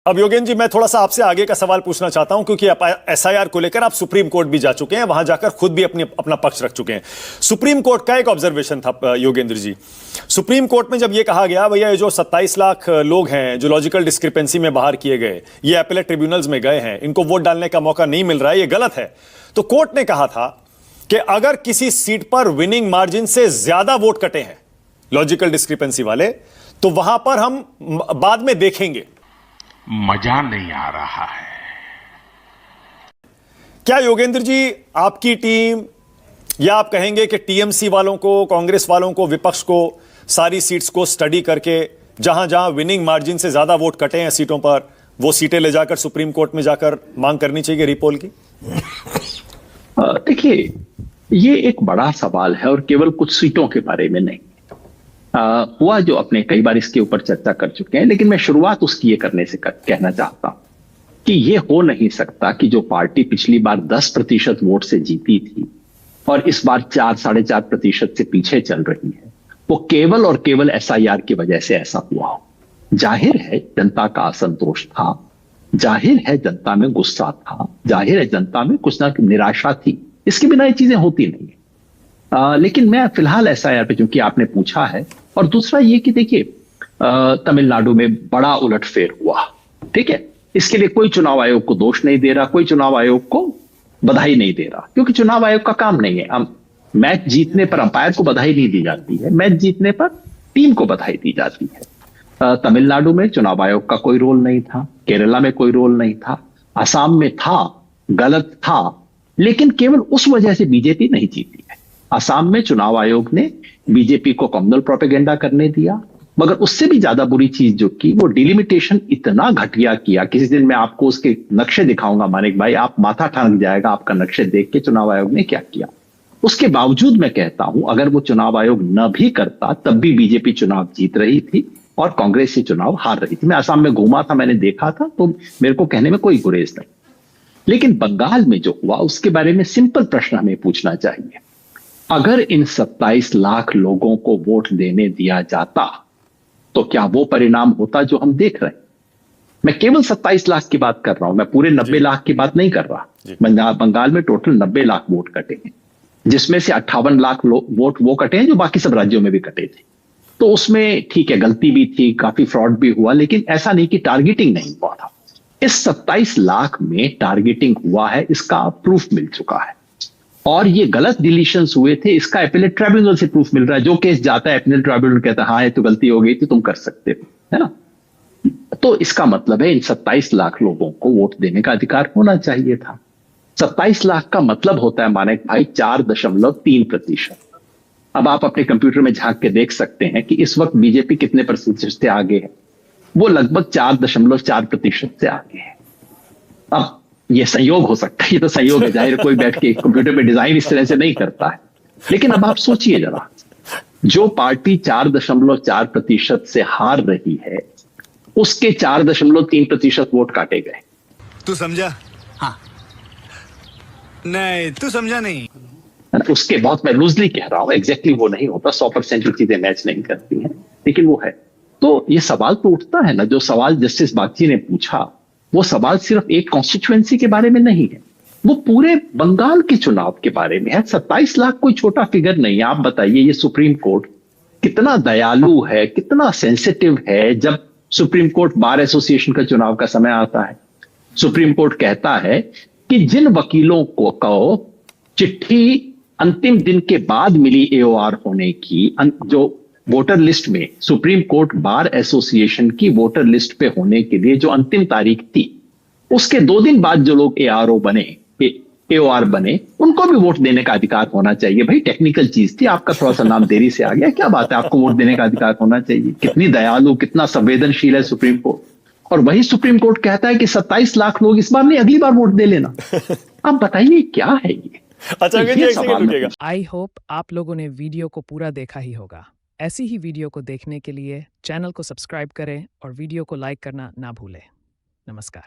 अब योगेंद्र जी, मैं थोड़ा सा आपसे आगे का सवाल पूछना चाहता हूं, क्योंकि एसआईआर को लेकर आप सुप्रीम कोर्ट भी जा चुके हैं, वहां जाकर खुद भी अपना पक्ष रख चुके हैं। सुप्रीम कोर्ट का एक ऑब्जर्वेशन था योगेंद्र जी, सुप्रीम कोर्ट में जब यह कहा गया भैया ये जो 27 लाख लोग हैं जो लॉजिकल डिस्क्रिपेंसी में बाहर किए गए, ये अपीलेट ट्रिब्यूनल्स में गए हैं, इनको वोट डालने का मौका नहीं मिल रहा है, ये गलत है। तो कोर्ट ने कहा था कि अगर किसी सीट पर विनिंग मार्जिन से ज्यादा वोट कटे हैं लॉजिकल डिस्क्रिपेंसी वाले, तो वहां पर हम बाद में देखेंगे। मजा नहीं आ रहा है। क्या योगेंद्र जी आपकी टीम, या आप कहेंगे कि टीएमसी वालों को, कांग्रेस वालों को, विपक्ष को सारी सीट्स को स्टडी करके जहां जहां विनिंग मार्जिन से ज्यादा वोट कटे हैं सीटों पर, वो सीटें ले जाकर सुप्रीम कोर्ट में जाकर मांग करनी चाहिए रिपोल की? देखिए, ये एक बड़ा सवाल है और केवल कुछ सीटों के बारे में नहीं। हुआ जो अपने कई बार इसके ऊपर चर्चा कर चुके हैं, लेकिन मैं शुरुआत उसकी ये करने से कहना चाहता हूं कि ये हो नहीं सकता कि जो पार्टी पिछली बार 10% वोट से जीती थी और इस बार 4-4.5% से पीछे चल रही है, वो केवल और केवल एसआईआर की वजह से ऐसा हुआ हो। जाहिर है जनता का असंतोष था, जाहिर है जनता में गुस्सा था, जाहिर है जनता में कुछ ना निराशा थी, इसके बिना ये चीजें होती नहीं है। लेकिन मैं फिलहाल एसआईआर पे, क्योंकि आपने पूछा है, और दूसरा ये कि देखिए तमिलनाडु में बड़ा उलटफेर हुआ, ठीक है, इसके लिए कोई चुनाव आयोग को दोष नहीं दे रहा, कोई चुनाव आयोग को बधाई नहीं दे रहा, क्योंकि चुनाव आयोग का काम नहीं है। मैच जीतने पर अंपायर को बधाई नहीं दी जाती है, मैच जीतने पर टीम को बधाई दी जाती है। तमिलनाडु में चुनाव आयोग का कोई रोल नहीं था, केरला में कोई रोल नहीं था, असम में था, गलत था, लेकिन केवल उस वजह से बीजेपी नहीं जीती है। असम में चुनाव आयोग ने बीजेपी को कम्युनल प्रोपेगेंडा करने दिया, मगर उससे भी ज्यादा बुरी चीज जो की, वो डिलिमिटेशन इतना घटिया किया। किसी दिन मैं आपको उसके नक्शे दिखाऊंगा मानिक भाई, आप माथा ठनक जाएगा आपका नक्शे देख के चुनाव आयोग ने क्या किया। उसके बावजूद मैं कहता हूं, अगर वो चुनाव आयोग न भी करता तब भी बीजेपी चुनाव जीत रही थी और कांग्रेस से चुनाव हार रही थी। मैं असम में घूमा था, मैंने देखा था, तो मेरे को कहने में कोई गुरेज नहीं। लेकिन बंगाल में जो हुआ उसके बारे में सिंपल प्रश्न हमें पूछना चाहिए। अगर इन 27 लाख लोगों को वोट देने दिया जाता तो क्या वो परिणाम होता जो हम देख रहे हैं? मैं केवल 27 लाख की बात कर रहा हूं, मैं पूरे 90 लाख की बात नहीं कर रहा। बंगाल में टोटल 90 लाख वोट कटे हैं, जिसमें से 58 लाख वोट वो कटे हैं जो बाकी सब राज्यों में भी कटे थे। तो उसमें ठीक है, गलती भी थी, काफी फ्रॉड भी हुआ, लेकिन ऐसा नहीं कि टारगेटिंग नहीं हुआ था। इस 27 लाख में टारगेटिंग हुआ है, इसका प्रूफ मिल चुका है। और ये गलत डिलीशंस हुए थे, इसका अपीलेट ट्राइब्यूनल से प्रूफ मिल रहा है। जो केस जाता है अपीलेट ट्राइब्यूनल कहता है हाँ ये तो गलती हो गई थी, तुम कर सकते हो, है ना। तो इसका मतलब है इन 27 लाख लोगों को वोट देने का अधिकार होना चाहिए था। 27 लाख का मतलब होता है मानिक भाई 4.3%। अब आप अपने कंप्यूटर में झांक के देख सकते हैं कि इस वक्त बीजेपी कितने प्रतिशत से आगे है। वो लगभग 4.4% से आगे है। अब ये संयोग हो सकता है, ये तो संयोग है, जाहिर कोई बैठ के कंप्यूटर पे डिजाइन इस तरह से नहीं करता है। लेकिन अब आप सोचिए जरा, जो पार्टी 4.4% से हार रही है, उसके 4.3% वोट काटे गए। तू समझा? हाँ। नहीं, तू समझा नहीं। उसके बहुत, मैं लूजली कह रहा हूं, एग्जैक्टली वो नहीं होता, 100% की चीजें मैच नहीं करती हैं, लेकिन वो है। तो ये सवाल तो उठता है ना, जो सवाल जस्टिस बागची ने पूछा, वो सवाल सिर्फ एक कॉन्स्टिट्यूएंसी के बारे में नहीं है, वो पूरे बंगाल के चुनाव के बारे में है। 27 लाख कोई छोटा फिगर नहीं है। आप बताइए ये सुप्रीम कोर्ट कितना दयालु है, कितना सेंसिटिव है। जब सुप्रीम कोर्ट बार एसोसिएशन का चुनाव का समय आता है, सुप्रीम कोर्ट कहता है कि जिन वकीलों को चिट्ठी अंतिम दिन के बाद मिली एओआर होने की, जो वोटर लिस्ट में सुप्रीम कोर्ट बार एसोसिएशन की वोटर लिस्ट पे होने के लिए जो अंतिम तारीख थी, उसके 2 दिन बाद जो लोग एओआर बने, उनको भी वोट देने का अधिकार होना चाहिए। भाई टेक्निकल चीज थी, आपका थोड़ा सा नाम देरी से आ गया, क्या बात है, आपको वोट देने का अधिकार होना चाहिए। कितनी दयालु, कितना संवेदनशील है सुप्रीम कोर्ट। और वही सुप्रीम कोर्ट कहता है कि 27 लाख लोग इस बार नहीं, अगली बार वोट दे लेना। आप बताइए क्या है ये? अच्छा, आई होप आप लोगों ने वीडियो को पूरा देखा ही होगा। ऐसी ही वीडियो को देखने के लिए चैनल को सब्सक्राइब करें और वीडियो को लाइक करना ना भूलें। नमस्कार।